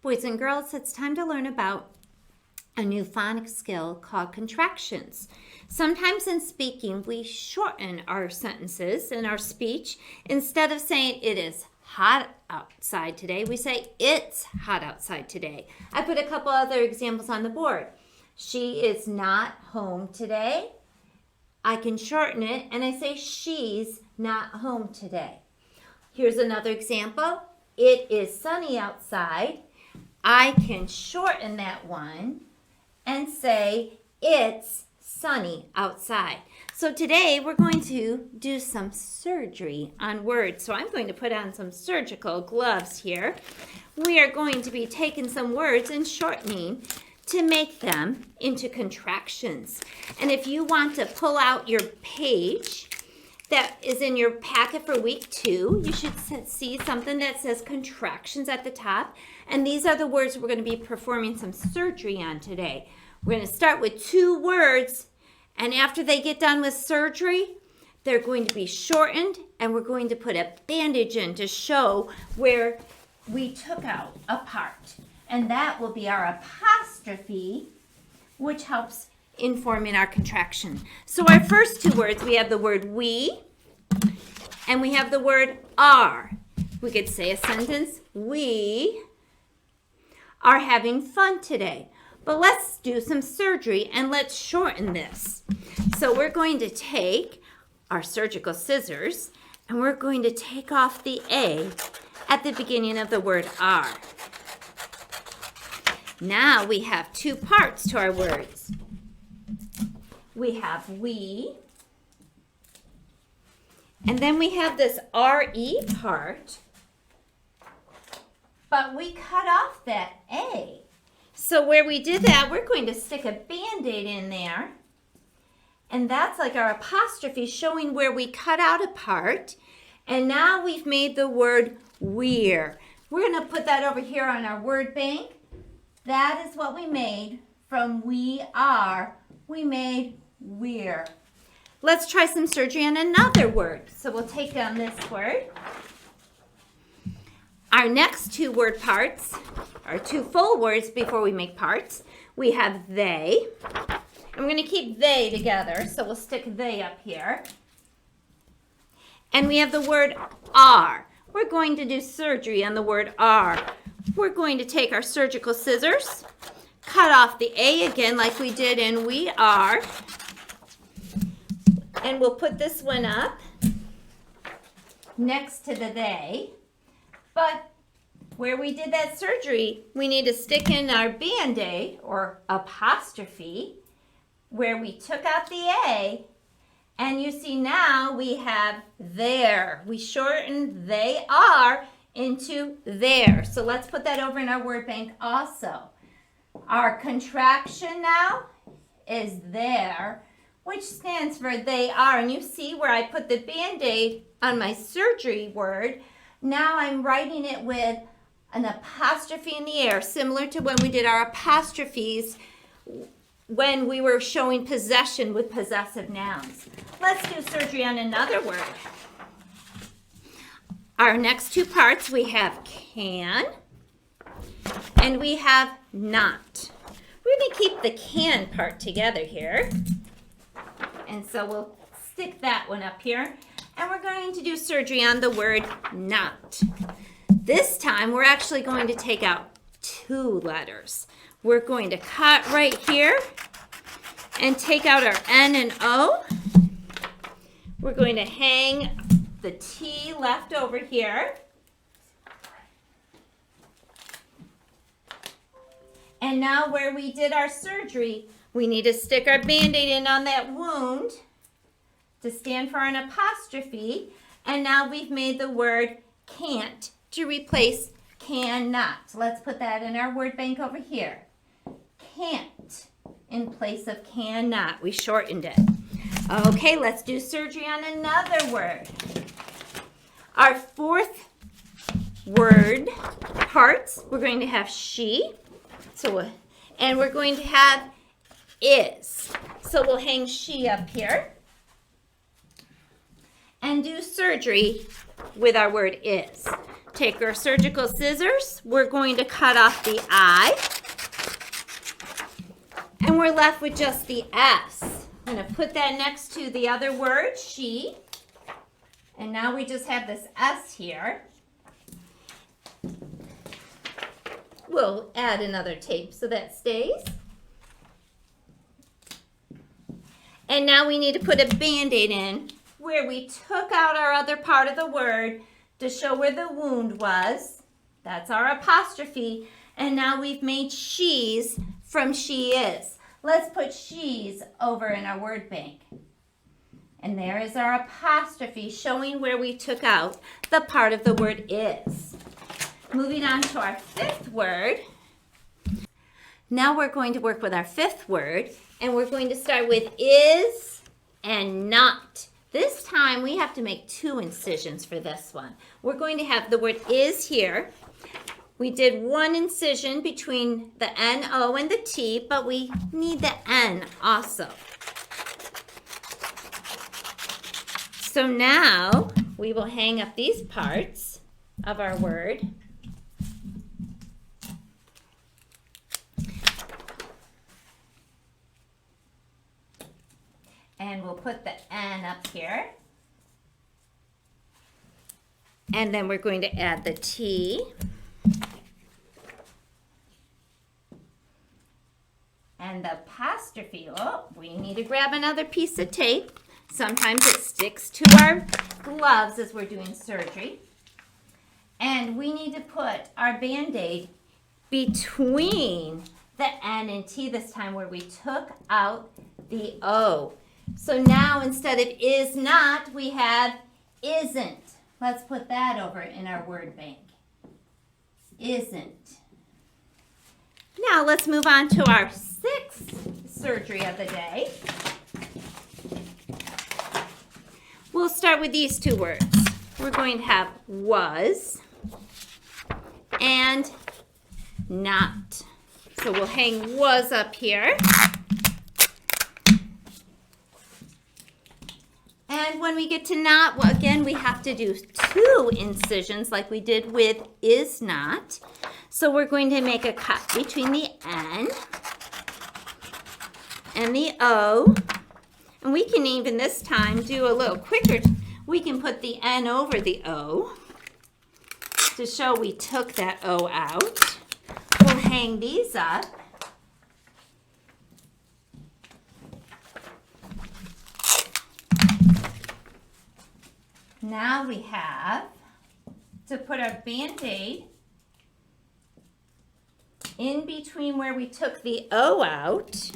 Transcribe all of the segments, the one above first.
Boys and girls, it's time to learn about a new phonics skill called contractions. Sometimes in speaking, we shorten our sentences in our speech. Instead of saying it is hot outside today, we say it's hot outside today. I put a couple other examples on the board. She is not home today. I can shorten it and I say she's not home today. Here's another example. It is sunny outside. I can shorten that one and say it's sunny outside. So today we're going to do some surgery on words. So I'm going to put on some surgical gloves here. We are going to be taking some words and shortening to make them into contractions. And if you want to pull out your page that is in your packet for week 2, you should see something that says contractions at the top. And these are the words we're going to be performing some surgery on today. We're going to start with 2 words, and after they get done with surgery, they're going to be shortened, and we're going to put a bandage in to show where we took out a part. And that will be our apostrophe, which helps in forming our contraction. So our first 2 words, we have the word we, and we have the word are. We could say a sentence, we are having fun today. But let's do some surgery and let's shorten this. So we're going to take our surgical scissors and we're going to take off the A at the beginning of the word are. Now we have 2 parts to our words. We have we, and then we have this RE part, but we cut off that A. So where we did that, we're going to stick a Band-Aid in there, and that's like our apostrophe showing where we cut out a part, and now we've made the word we're. We're going to put that over here on our word bank. That is what we made from we are. We made we're. Let's try some surgery on another word. So we'll take down this word. Our next 2 word parts are 2 full words before we make parts. We have they. And we're going to keep they together. So we'll stick they up here. And we have the word are. We're going to do surgery on the word are. We're going to take our surgical scissors, cut off the A again like we did in we are, and we'll put this one up next to the they. But where we did that surgery, we need to stick in our Band-Aid or apostrophe where we took out the A, and you see now we have there. We shortened they are into there. So let's put that over in our word bank also. Our contraction now is there, which stands for they are. And you see where I put the Band-Aid on my surgery word. Now I'm writing it with an apostrophe in the air, similar to when we did our apostrophes when we were showing possession with possessive nouns. Let's do surgery on another word. Our next 2 parts, we have can and we have not. We're going to keep the can part together here. And so we'll stick that one up here. And we're going to do surgery on the word not. This time, we're actually going to take out 2 letters. We're going to cut right here and take out our N and O. We're going to hang the T left over here. And now where we did our surgery, we need to stick our Band-Aid in on that wound to stand for an apostrophe. And now we've made the word can't to replace cannot. Let's put that in our word bank over here. Can't in place of cannot. We shortened it. Okay, let's do surgery on another word. Our 4th word parts, we're going to have she. And we're going to have is. So we'll hang she up here and do surgery with our word is. take our surgical scissors. We're going to cut off the I. And we're left with just the S. I'm going to put that next to the other word, she. And now we just have this S here. We'll add another tape so that stays. And now we need to put a Band-Aid in where we took out our other part of the word to show where the wound was. That's our apostrophe. And now we've made she's from she is. Let's put she's over in our word bank. And there is our apostrophe showing where we took out the part of the word is. Moving on to our fifth word. Now we're going to work with our fifth word, and we're going to start with is and not. This time we have to make 2 incisions for this one. We're going to have the word is here. We did 1 incision between the N-O and the T, but we need the N also. So now we will hang up these parts of our word. And we'll put the N up here. And then we're going to add the T. And the apostrophe. Oh, we need to grab another piece of tape. Sometimes it sticks to our gloves as we're doing surgery. And we need to put our Band-Aid between the N and T this time where we took out the O. So now instead of is not, we have isn't. Let's put that over in our word bank. Isn't. Now let's move on to our 6th surgery of the day. We'll start with these 2 words. We're going to have was and not. So we'll hang was up here. And when we get to not, well, again, we have to do 2 incisions like we did with is not. So we're going to make a cut between the N and the O. And we can even this time do a little quicker. We can put the N over the O to show we took that O out. We'll hang these up. Now we have to put our Band-Aid in between where we took the O out.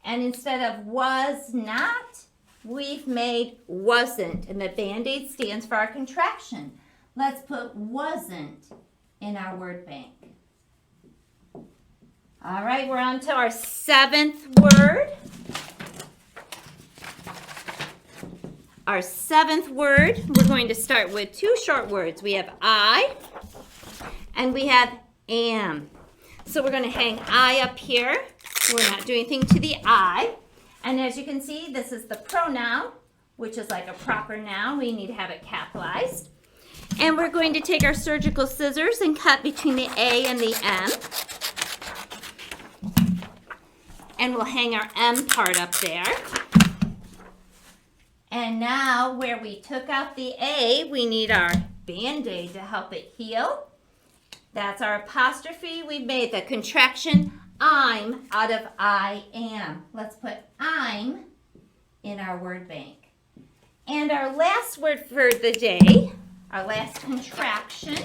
And instead of was not, we've made wasn't. And the Band-Aid stands for our contraction. Let's put wasn't in our word bank. All right, we're on to our 7th word. Our 7th word, we're going to start with 2 short words. We have I and we have am. So we're going to hang I up here. We're not doing anything to the I. And as you can see, this is the pronoun, which is like a proper noun. We need to have it capitalized. And we're going to take our surgical scissors and cut between the A and the M. And we'll hang our M part up there. And now where we took out the A, we need our Band-Aid to help it heal. That's our apostrophe. We made the contraction I'm out of I am. Let's put I'm in our word bank. And our last word for the day, our last contraction,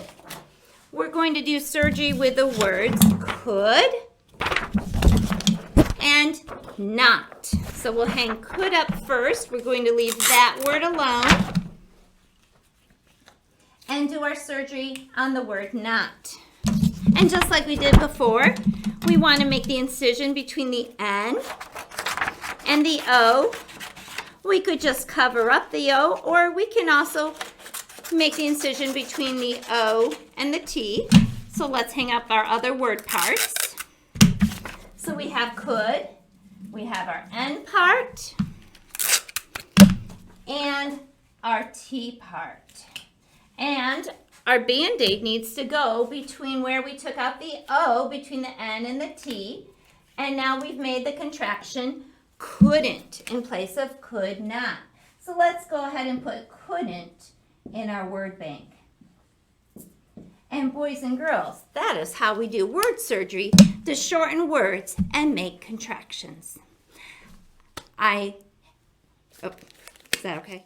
we're going to do surgery with the words could and not. So we'll hang could up first. We're going to leave that word alone and do our surgery on the word not. And just like we did before, we want to make the incision between the N and the O. We could just cover up the O, or we can also make the incision between the O and the T. So let's hang up our other word parts. So we have could, we have our N part, and our T part. And our Band-Aid needs to go between where we took out the O, between the N and the T. And now we've made the contraction couldn't in place of could not. So let's go ahead and put couldn't in our word bank. And boys and girls, that is how we do word surgery to shorten words and make contractions. Is that okay?